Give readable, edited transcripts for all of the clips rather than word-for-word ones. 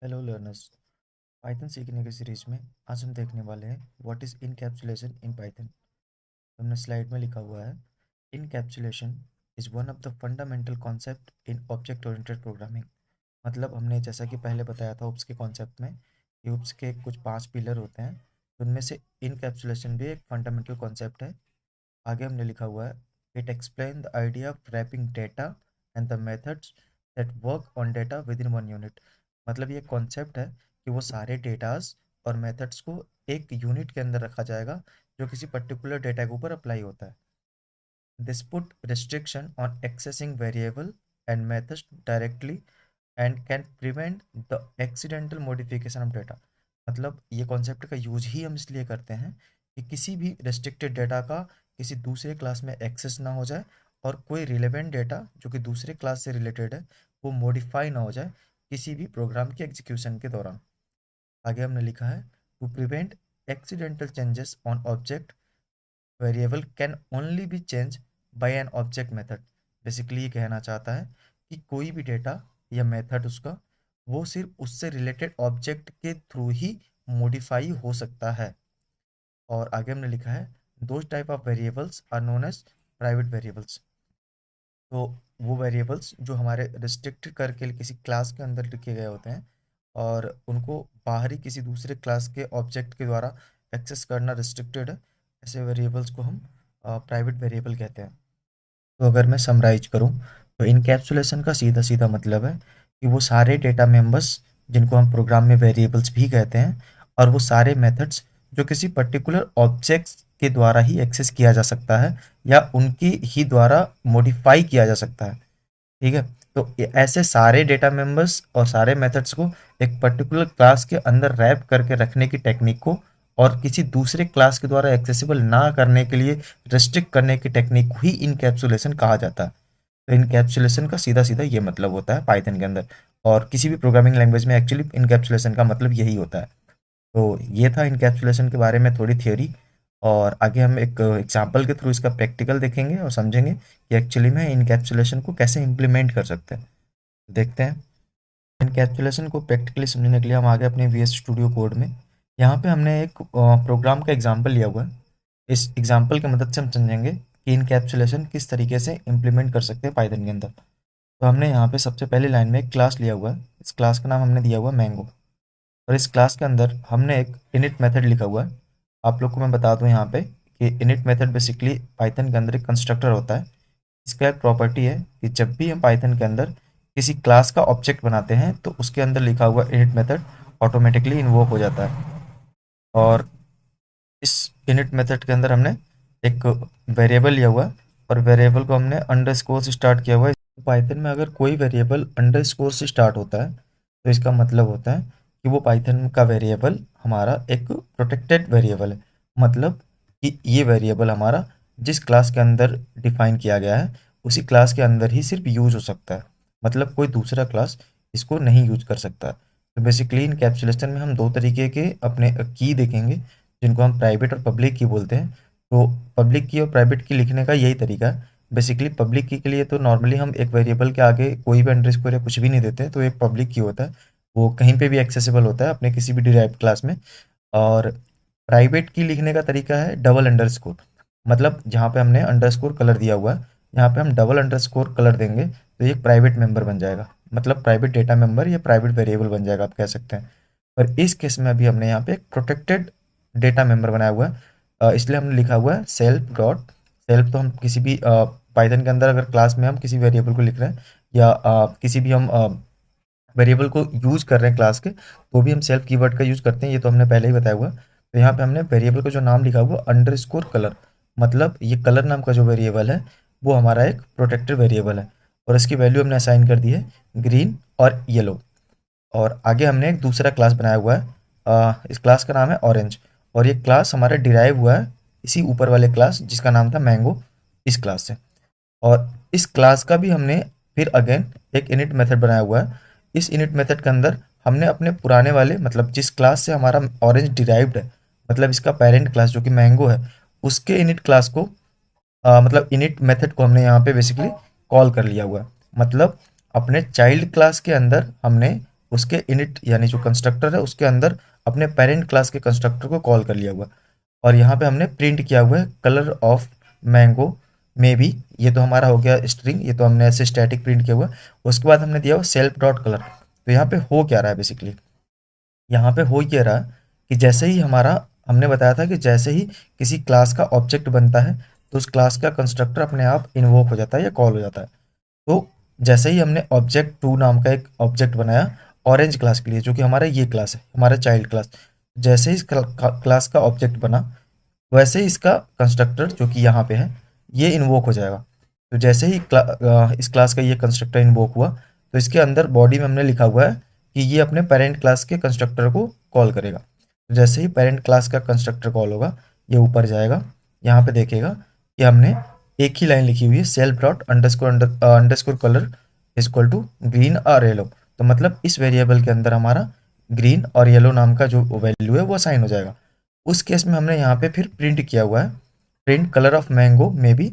Hello learners. Python सीखने की series में आज हम देखने वाले हैं what is encapsulation in Python. हमने स्लाइड में लिखा हुआ है, encapsulation is one of the fundamental concept in object oriented programming. मतलब हमने जैसा कि पहले बताया था ओप्स के कॉन्सेप्ट में कि ओप्स के कुछ 5 पिलर होते हैं, तो उनमें से इनकैप्सुलेशन भी एक फंडामेंटल कॉन्सेप्ट है। आगे हमने लिखा हुआ है, it explain the idea of wrapping data and the methods that work on data within one unit. मतलब ये कॉन्सेप्ट है कि वो सारे डेटास और मेथड्स को एक यूनिट के अंदर रखा जाएगा जो किसी पर्टिकुलर डेटा के ऊपर अप्लाई होता है। This put restriction on accessing variable and methods directly and can prevent the accidental modification of data. मतलब ये कॉन्सेप्ट का यूज ही हम इसलिए करते हैं कि किसी भी रेस्ट्रिक्टेड डेटा का किसी दूसरे क्लास में एक्सेस ना हो जाए और कोई रिलेवेंट डेटा जो कि दूसरे क्लास से रिलेटेड है वो मॉडिफाई ना हो जाए किसी भी प्रोग्राम के एग्जीक्यूशन के दौरान। आगे हमने लिखा है, to prevent accidental changes on object variable can only be change by an object method. Basically ये कहना चाहता है कि कोई भी डेटा या मेथड उसका वो सिर्फ उससे रिलेटेड ऑब्जेक्ट के थ्रू ही मॉडिफाई हो सकता है। और आगे हमने लिखा है, those type of variables are known as private variables. तो वो वेरिएबल्स जो हमारे रिस्ट्रिक्ट करके किसी क्लास के अंदर लिखे गए होते हैं और उनको बाहरी किसी दूसरे क्लास के ऑब्जेक्ट के द्वारा एक्सेस करना रिस्ट्रिक्टेड है, ऐसे वेरिएबल्स को हम प्राइवेट वेरिएबल कहते हैं। तो अगर मैं समराइज करूं तो इनकैप्सुलेशन का सीधा सीधा मतलब है कि वो सारे डेटा मेंबर्स जिनको हम प्रोग्राम में वेरिएबल्स भी कहते हैं और वो सारे मेथड्स जो किसी पर्टिकुलर ऑब्जेक्ट्स के द्वारा ही एक्सेस किया जा सकता है या उनकी ही द्वारा मॉडिफाई किया जा सकता है। ठीक है, तो ऐसे सारे डेटा मेंबर्स और सारे मेथड्स को एक पर्टिकुलर क्लास के अंदर रैप करके रखने की टेक्निक को और किसी दूसरे क्लास के द्वारा एक्सेसिबल ना करने के लिए रिस्ट्रिक्ट करने की टेक्निक को ही इनकैप्सुलेशन कहा जाता है। तो इनकैप्सुलेशन का सीधा सीधा ये मतलब होता है पाइथन के अंदर, और किसी भी प्रोग्रामिंग लैंग्वेज में एक्चुअली इनकैप्सुलेशन का मतलब यही होता है। तो ये था इनकैप्सुलेशन के बारे में थोड़ी थ्योरी, और आगे हम एक एग्जांपल के थ्रू इसका प्रैक्टिकल देखेंगे और समझेंगे कि एक्चुअली में इनकैप्सुलेशन को कैसे इम्प्लीमेंट कर सकते हैं। देखते हैं। इनकैप्सुलेशन को प्रैक्टिकली समझने के लिए हम आगे अपने वीएस स्टूडियो कोड में, यहाँ पे हमने एक प्रोग्राम का एग्जांपल लिया हुआ है। इस एग्जांपल की मदद से हम समझेंगे कि इनकैप्सुलेशन किस तरीके से इम्प्लीमेंट कर सकते हैं पाइथन के अंदर। तो हमने यहाँ पे सबसे पहली लाइन में एक क्लास लिया हुआ है, इस क्लास का नाम हमने दिया हुआ है मैंगो, और इस क्लास के अंदर हमने एक इनिट मेथड लिखा हुआ है। आप लोग को मैं बता दूं यहाँ पे कि इनिट मेथड बेसिकली पाइथन के अंदर एक कंस्ट्रक्टर होता है। इसका एक प्रॉपर्टी है कि जब भी हम पाइथन के अंदर किसी क्लास का ऑब्जेक्ट बनाते हैं तो उसके अंदर लिखा हुआ इनिट मेथड ऑटोमेटिकली इन्वोक हो जाता है। और इस इनिट मेथड के अंदर हमने एक वेरिएबल लिया हुआ है और वेरिएबल को हमने अंडरस्कोर से स्टार्ट किया हुआ है। पाइथन में अगर कोई वेरिएबल अंडरस्कोर से स्टार्ट होता है तो इसका मतलब होता है कि वो पाइथन का वेरिएबल हमारा एक प्रोटेक्टेड वेरिएबल है। मतलब कि ये वेरिएबल हमारा जिस क्लास के अंदर डिफाइन किया गया है उसी क्लास के अंदर ही सिर्फ यूज हो सकता है, मतलब कोई दूसरा क्लास इसको नहीं यूज कर सकता। तो बेसिकली इनकैप्सुलेशन में हम दो तरीके के अपने की देखेंगे जिनको हम प्राइवेट और पब्लिक की बोलते हैं। तो पब्लिक की और प्राइवेट की लिखने का यही तरीका है। बेसिकली पब्लिक की के लिए तो नॉर्मली हम एक वेरिएबल के आगे कोई भी अंडरस्कोर या कुछ भी नहीं देते, तो एक पब्लिक की होता है, वो कहीं पे भी एक्सेसिबल होता है अपने किसी भी डिराइव्ड क्लास में। और प्राइवेट की लिखने का तरीका है डबल अंडरस्कोर। मतलब जहाँ पे हमने अंडरस्कोर कलर दिया हुआ है यहाँ पे हम डबल अंडरस्कोर कलर देंगे तो ये प्राइवेट मेंबर बन जाएगा, मतलब प्राइवेट डेटा मेंबर या प्राइवेट वेरिएबल बन जाएगा आप कह सकते हैं। पर इस केस में अभी हमने यहाँ पे एक प्रोटेक्टेड डेटा मेंबर बनाया हुआ है, इसलिए हमने लिखा हुआ है सेल्फ डॉट सेल्फ। तो हम किसी भी पाइथन के अंदर अगर क्लास में हम किसी वेरिएबल को लिख रहे हैं या किसी भी हम वेरिएबल को यूज कर रहे हैं क्लास के, तो भी हम सेल्फ कीवर्ड का यूज करते हैं, ये तो हमने पहले ही बताया हुआ। तो यहाँ पे हमने वेरिएबल का जो नाम लिखा हुआ अंडरस्कोर कलर, मतलब ये कलर नाम का जो वेरिएबल है वो हमारा एक प्रोटेक्टेड वेरिएबल है और इसकी वैल्यू हमने असाइन कर दी है ग्रीन और येलो। और आगे हमने एक दूसरा क्लास बनाया हुआ है, इस क्लास का नाम है ऑरेंज, और ये क्लास हमारा डिराइव हुआ है इसी ऊपर वाले क्लास जिसका नाम था मैंगो, इस क्लास से। और इस क्लास का भी हमने फिर अगेन एक इनिट मेथड बनाया हुआ है। इस इनिट मेथड के अंदर हमने अपने पुराने वाले, मतलब जिस क्लास से हमारा ऑरेंज डिराइव्ड है, मतलब इसका पेरेंट क्लास जो कि मैंगो है, उसके इनिट क्लास को मतलब इनिट मेथड को हमने यहाँ पे बेसिकली कॉल कर लिया हुआ है। मतलब अपने चाइल्ड क्लास के अंदर हमने उसके इनिट यानी जो कंस्ट्रक्टर है उसके अंदर अपने पेरेंट क्लास के कंस्ट्रक्टर को कॉल कर लिया हुआ। और यहाँ पे हमने प्रिंट किया हुआ है कलर ऑफ मैंगो में भी, ये तो हमारा हो गया स्ट्रिंग, ये तो हमने ऐसे स्टैटिक प्रिंट किया हुआ है। उसके बाद हमने दिया हुआ सेल्फ डॉट कलर। तो यहाँ पे हो क्या रहा है बेसिकली, यहाँ पे हो ये रहा कि जैसे ही हमारा, हमने बताया था कि जैसे ही किसी क्लास का ऑब्जेक्ट बनता है तो उस क्लास का कंस्ट्रक्टर अपने आप इन्वोक हो जाता है या कॉल हो जाता है। तो जैसे ही हमने ऑब्जेक्ट टू नाम का एक ऑब्जेक्ट बनाया ऑरेंज क्लास के लिए, जो कि हमारा ये क्लास है, हमारा चाइल्ड क्लास, जैसे ही इस क्लास का ऑब्जेक्ट बना वैसे ही इसका कंस्ट्रक्टर जो कि यहाँ पे है ये इन्वोक हो जाएगा। तो जैसे ही इस क्लास का ये कंस्ट्रक्टर इन्वोक हुआ तो इसके अंदर बॉडी में हमने लिखा हुआ है कि ये अपने पेरेंट क्लास के कंस्ट्रक्टर को कॉल करेगा। तो जैसे ही पेरेंट क्लास का कंस्ट्रक्टर कॉल होगा ये ऊपर जाएगा, यहाँ पे देखेगा कि हमने एक ही लाइन लिखी हुई है self dot underscore colour equal to green और येलो। तो मतलब इस वेरिएबल के अंदर हमारा ग्रीन और येलो नाम का जो वैल्यू है वो असाइन हो जाएगा। उस केस में हमने यहाँ पे फिर प्रिंट किया हुआ है प्रिंट कलर ऑफ मैंगो में भी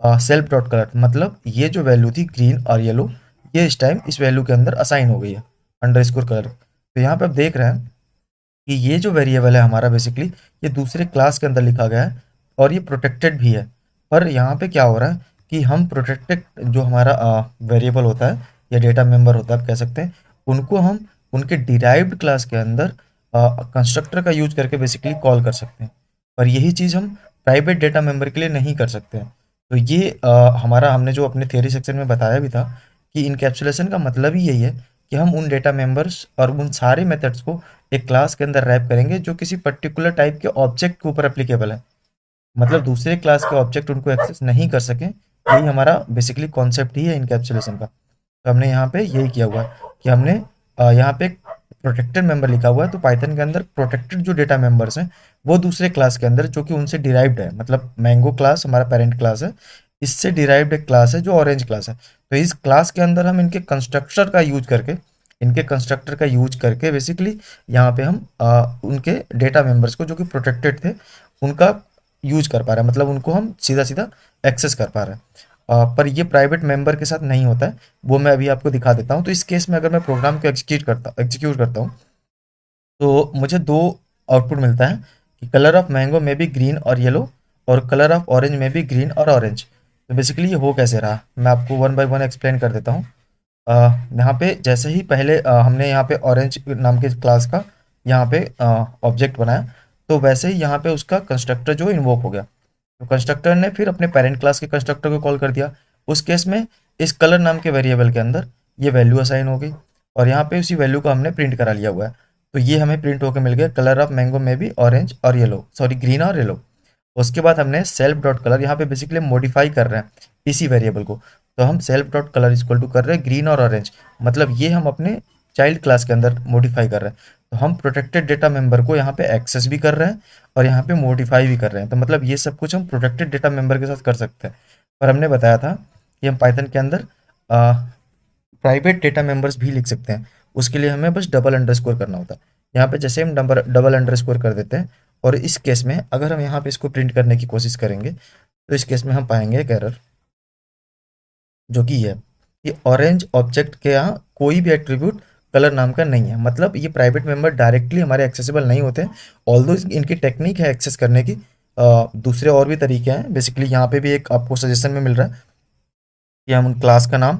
सेल्फ डॉट कलर, मतलब ये जो वैल्यू थी ग्रीन और येलो ये इस टाइम इस वैल्यू के अंदर असाइन हो गई है अंडरस्कोर कलर। तो यहाँ पे आप देख रहे हैं कि ये जो वेरिएबल है हमारा बेसिकली ये दूसरे क्लास के अंदर लिखा गया है और ये प्रोटेक्टेड भी है। पर यहाँ पे क्या हो रहा है कि हम प्रोटेक्टेड जो हमारा वेरिएबल होता है या डेटा मेंबर होता है आप कह सकते हैं, उनको हम उनके डिराइव्ड क्लास के अंदर कंस्ट्रक्टर का यूज करके बेसिकली कॉल कर सकते हैं। पर यही चीज़ हम प्राइवेट डेटा मेंबर के लिए नहीं कर सकते हैं। तो ये हमारा हमने जो अपने थियरी सेक्शन में बताया भी था कि इनकैप्सुलेशन का मतलब ही यही है कि हम उन डेटा मेंबर्स और उन सारे मेथड्स को एक क्लास के अंदर रैप करेंगे जो किसी पर्टिकुलर टाइप के ऑब्जेक्ट के ऊपर एप्लीकेबल है, मतलब दूसरे क्लास के ऑब्जेक्ट उनको एक्सेस नहीं कर सकें। यही हमारा बेसिकली कॉन्सेप्ट ही है इनकैप्सुलेशन का। तो हमने यहाँ पे यही किया हुआ है कि हमने यहाँ पे प्रोटेक्टेड मेंबर लिखा हुआ है। तो पाइथन के अंदर प्रोटेक्टेड जो डेटा मेंबर्स हैं वो दूसरे क्लास के अंदर जो कि उनसे डिराइव्ड है, मतलब मैंगो क्लास हमारा पेरेंट क्लास है, इससे डिराइव्ड एक क्लास है जो ऑरेंज क्लास है। तो इस क्लास के अंदर हम इनके कंस्ट्रक्टर का यूज करके बेसिकली यहाँ पे हम उनके डेटा मेंबर्स को जो कि प्रोटेक्टेड थे उनका यूज कर पा रहे हैं, मतलब उनको हम सीधा सीधा एक्सेस कर पा रहे हैं। पर ये प्राइवेट मेंबर के साथ नहीं होता है, वो मैं अभी आपको दिखा देता हूँ। तो इस केस में अगर मैं प्रोग्राम को एग्जीक्यूट करता हूँ तो मुझे दो आउटपुट मिलता है कि कलर ऑफ मैंगो में भी ग्रीन और येलो और कलर ऑफ ऑरेंज में भी ग्रीन और ऑरेंज। तो बेसिकली ये हो कैसे रहा मैं आपको वन बाय वन एक्सप्लेन कर देता हूँ। यहाँ पे जैसे ही पहले हमने यहाँ पे ऑरेंज नाम के क्लास का यहाँ पे ऑब्जेक्ट बनाया तो वैसे ही यहाँ पे उसका कंस्ट्रक्टर जो इन्वोक हो गया। तो कंस्ट्रक्टर ने फिर अपने पेरेंट क्लास के कंस्ट्रक्टर को कॉल कर दिया। उस केस में इस कलर नाम के वेरिएबल के अंदर ये वैल्यू असाइन हो गई और यहाँ पे उसी वैल्यू को हमने प्रिंट करा लिया हुआ है। तो ये हमें प्रिंट होकर मिल गया कलर ऑफ मैंगो में भी ऑरेंज और येलो, सॉरी ग्रीन और येलो। उसके बाद हमने सेल्फ डॉट कलर यहाँ पे बेसिकली मॉडिफाई कर रहे हैं इसी वेरिएबल को। तो हम self dot colour equal to कर रहे हैं ग्रीन और ऑरेंज, मतलब ये हम अपने चाइल्ड क्लास के अंदर मॉडिफाई कर रहे हैं। तो हम प्रोटेक्टेड डेटा मेंबर को यहाँ पे एक्सेस भी कर रहे हैं और यहाँ पे मॉडिफाई भी कर रहे हैं। तो मतलब ये सब कुछ हम प्रोटेक्टेड डेटा मेंबर के साथ कर सकते हैं। पर हमने बताया था कि हम पाइथन के अंदर प्राइवेट डेटा मेंबर्स भी लिख सकते हैं, उसके लिए हमें बस डबल अंडरस्कोर करना होता है। यहाँ पे जैसे हम डबल अंडरस्कोर कर देते हैं और इस केस में अगर हम यहाँ पे इसको प्रिंट करने की कोशिश करेंगे तो इस केस में हम पाएंगे एक एरर जो कि है कि ऑरेंज ऑब्जेक्ट के यहाँ कोई भी एट्रीब्यूट कलर नाम का नहीं है, मतलब ये प्राइवेट मेंबर डायरेक्टली हमारे एक्सेसिबल नहीं होते हैं। ऑल्दो इनकी टेक्निक है एक्सेस करने की, दूसरे और भी तरीके हैं। बेसिकली यहाँ पे भी एक आपको सजेशन में मिल रहा है कि हम क्लास का नाम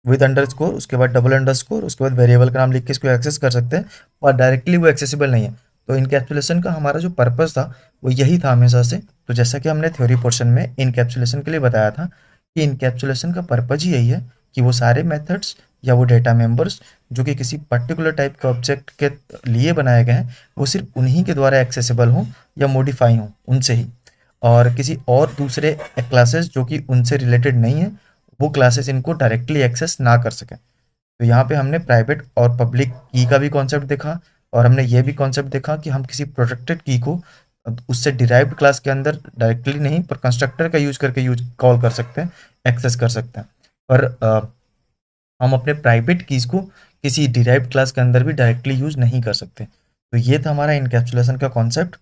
विद अंडरस्कोर उसके बाद डबल अंडरस्कोर उसके बाद वेरिएबल का नाम लिख के इसको एक्सेस कर सकते हैं और डायरेक्टली वो एक्सेसिबल नहीं है। तो इनकैप्सुलेशन का हमारा जो पर्पस था वो यही था हमेशा से। तो जैसा कि हमने थ्योरी पोर्शन में इनकैप्सुलेशन के लिए बताया था कि इनकैप्सुलेशन का पर्पज ही यही है कि वो सारे मेथड्स या वो डेटा मेंबर्स जो कि किसी पर्टिकुलर टाइप के ऑब्जेक्ट के लिए बनाए गए हैं वो सिर्फ उन्हीं के द्वारा एक्सेसिबल हों या मॉडिफाई हों उनसे ही, और किसी और दूसरे क्लासेस जो कि उनसे रिलेटेड नहीं है वो क्लासेस इनको डायरेक्टली एक्सेस ना कर सकें। तो यहाँ पे हमने प्राइवेट और पब्लिक की का भी कॉन्सेप्ट देखा और हमने ये भी कॉन्सेप्ट देखा कि हम किसी प्रोटेक्टेड की को उससे डिराइव्ड क्लास के अंदर डायरेक्टली नहीं पर कंस्ट्रक्टर का यूज करके यूज कॉल कर सकते हैं, एक्सेस कर सकते हैं। पर हम अपने प्राइवेट कीज़ को किसी डिराइव्ड क्लास के अंदर भी डायरेक्टली यूज नहीं कर सकते। तो ये था हमारा इनकैप्सुलेशन का कॉन्सेप्ट।